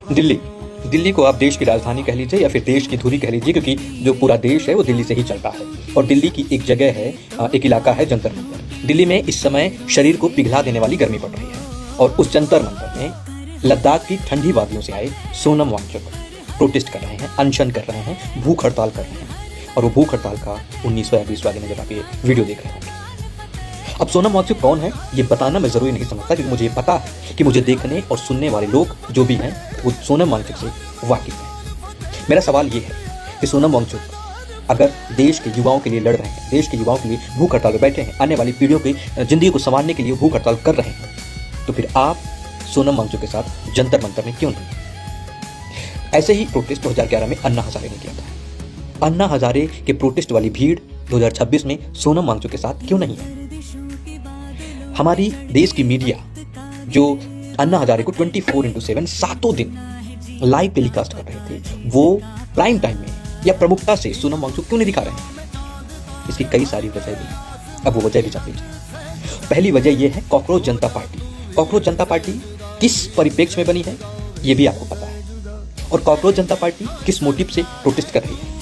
दिल्ली दिल्ली को आप देश की राजधानी कह लीजिए या फिर देश की धुरी कह लीजिए, क्योंकि जो पूरा देश है वो दिल्ली से ही चलता है। और दिल्ली की एक जगह है, एक इलाका है जंतर मंतर। दिल्ली में इस समय शरीर को पिघला देने वाली गर्मी पड़ रही है और उस जंतर मंतर में लद्दाख की ठंडी वादियों से आए सोनम वांगचुक प्रोटेस्ट कर रहे हैं, अनशन कर रहे हैं, भूख हड़ताल कर रहे हैं। और वो भूख हड़ताल का 19 या 20 वाले में जब आप ये वीडियो देख रहे होंगे। अब सोनम वांगचुक कौन है ये बताना मैं ज़रूरी नहीं समझता, क्योंकि मुझे पता है कि मुझे देखने और सुनने वाले लोग जो भी हैं वो सोनम वांगचुक से वाकिफ हैं। मेरा सवाल ये है कि सोनम वांगचुक अगर देश के युवाओं के लिए लड़ रहे हैं, देश के युवाओं के लिए भूख हड़ताल पर बैठे हैं, आने वाली पीढ़ियों की ज़िंदगी को संवारने के लिए भूख हड़ताल कर रहे हैं, तो फिर आप सोनम वांगचुक के साथ जंतर मंतर में क्यों नहीं? ऐसे ही प्रोटेस्ट 2011 में अन्ना हजारे ने किया था। अन्ना हजारे के प्रोटेस्ट वाली भीड़ 2026 में सोनम वांगचुक के साथ क्यों नहीं है? हमारी देश की मीडिया जो अन्ना हजारे को 24/7 सातों दिन लाइव टेलीकास्ट कर रहे थे, वो प्राइम टाइम में या प्रमुखता से सोनम वांगचुक क्यों नहीं दिखा रहे हैं? इसकी कई सारी वजह भी, अब वो वजह भी जान लीजिए। पहली वजह यह है कॉकरोच जनता पार्टी। कॉकरोच जनता पार्टी किस परिप्रेक्ष्य में बनी है ये भी आपको पता है, और कॉकरोच जनता पार्टी किस मोटिव से प्रोटेस्ट कर रही है।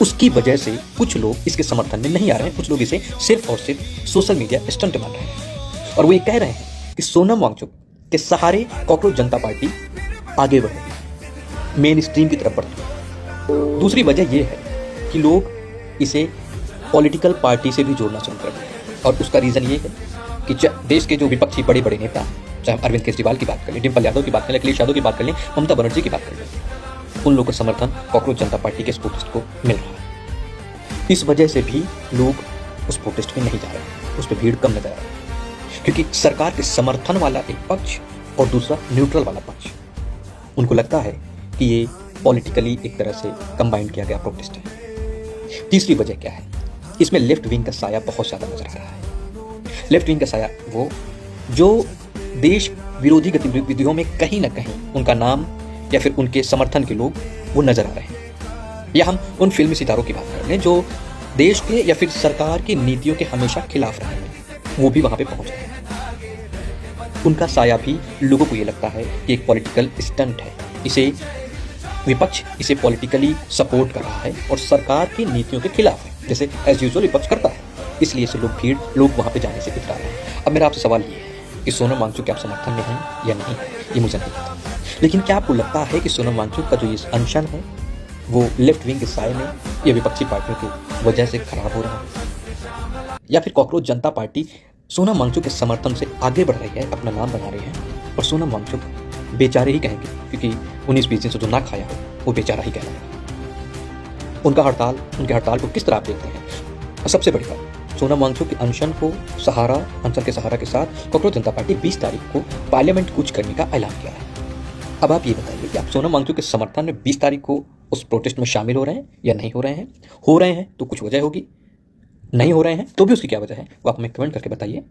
उसकी वजह से कुछ लोग इसके समर्थन में नहीं आ रहे हैं, कुछ लोग इसे सिर्फ और सिर्फ सोशल मीडिया स्टंट मान रहे हैं, और वो ये कह रहे हैं कि सोनम वांगचुक के सहारे कॉकरोच जनता पार्टी आगे बढ़ रही है, मेन स्ट्रीम की तरफ बढ़ रही है। दूसरी वजह यह है कि लोग इसे पॉलिटिकल पार्टी से भी जोड़ना शुरू कर रहे हैं, और उसका रीज़न ये है कि देश के जो विपक्षी बड़े बड़े नेता, चाहे अरविंद केजरीवाल की बात कर लें, डिम्पल यादव की बात कर लें, अखिलेश यादव की बात कर लें, ममता बनर्जी की बात कर लें, उन लोगों का समर्थन कॉकरोच जनता पार्टी के इस प्रोटेस्ट को मिल रहा है। इस वजह से भी लोग उस प्रोटेस्ट में नहीं जा रहे हैं, उस पर भीड़ कम नजर आ रही है, क्योंकि सरकार के समर्थन वाला एक पक्ष और दूसरा न्यूट्रल वाला पक्ष, उनको लगता है कि ये पॉलिटिकली एक तरह से कंबाइन किया गया प्रोटेस्ट है। तीसरी वजह क्या है? इसमें लेफ्ट विंग का साया बहुत ज़्यादा नजर आ रहा है। लेफ्ट विंग का साया वो जो देश विरोधी गतिविधियों में कहीं ना कहीं उनका नाम या फिर उनके समर्थन के लोग वो नजर आ रहे हैं। या हम उन फिल्मी सितारों की बात कर लें जो देश के या फिर सरकार की नीतियों के हमेशा खिलाफ रहे हैं, वो भी वहां पे पहुंच रहे हैं। उनका साया भी लोगों को ये लगता है कि एक पॉलिटिकल स्टंट है, इसे विपक्ष इसे पॉलिटिकली सपोर्ट कर रहा है और सरकार की नीतियों के खिलाफ है, जैसे एज यूजुअल विपक्ष करता है। इसलिए से लोग वहां पे जाने से इतरा रहे हैं। अब मेरा आपसे सवाल ये है कि सोनम वांगचुक के आप समर्थन में हैं या नहीं, ये मुझे नहीं पता, लेकिन क्या आपको लगता है कि सोनम वांगचुक का जो ये अनशन है वो लेफ्ट विंग के साए में या विपक्षी पार्टियों की वजह से खराब हो रहा है, या फिर कॉकरोच जनता पार्टी सोनम वांगचुक के समर्थन से आगे बढ़ रही है, अपना नाम बना रही है, और सोनम वांगचुक बेचारे ही कहेंगे, क्योंकि 19-20 दिन से जो ना खाया हो वो बेचारा ही कहलाएगा। उनके हड़ताल को किस तरह आप देखते हैं? और सबसे बड़ी बात, सोनम वांगचुक के अनशन के सहारा के साथ कॉकरोच जनता पार्टी 20 तारीख को पार्लियामेंट कूच करने का ऐलान किया है। अब आप ये बताइए कि आप सोनम वांगचुक के समर्थन में 20 तारीख को उस प्रोटेस्ट में शामिल हो रहे हैं या नहीं हो रहे हैं? हो रहे हैं तो कुछ वजह होगी, नहीं हो रहे हैं तो भी उसकी क्या वजह है, वो आप हमें कमेंट करके बताइए।